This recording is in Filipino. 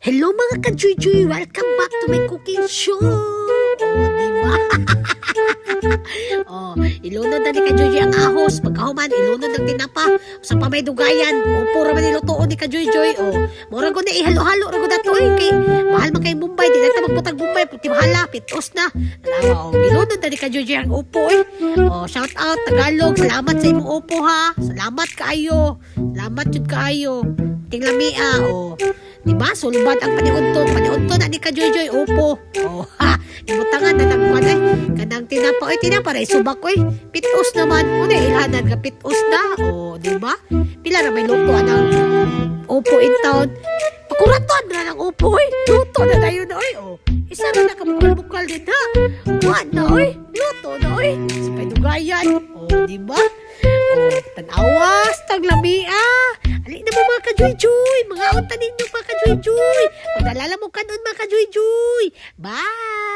Hello mga ka-Juy-Juy! Welcome back to my cooking show! Diba? Ilunod na ni ka-Juy-Juy ang ahos. Pagkahuman, ilunod ng tinapa. Sa pamay dugayan. Upo raman nilutoon ni ka-Juy-Juy. Mura ko na ihalo-halo. Rago na to kay mahal man kay Bombay. Di na magputag Bombay. Pagti mahala, pitos na. Ilunod na ni ka-Juy-Juy ang upo shout out Tagalog. Salamat sa imong upo ha. Salamat kaayo. Salamat yun kaayo. Tinglamia. Diba? Sulbad ang paniunto na ni ka-Juy-Juy. Upo. Ibutangan na nagkuhan kanang tinapa. Tinapa rin. Subak pitos naman. Ilhanan ka pitos na. Diba? Pila na may luto ng upo in town. Pakuraton na ng upo. Luto na na yun. Isa na nakabukal-bukal din ha. Buwan na luto na sa paidugayan. Diba? Tanawas, taglamia. Alin na mo mga ka-Juy-Juy. Mga unta ninyo mga ka-Juy-Juy. Pag-alala mo ka nun mga ka-Juy-Juy. Bye!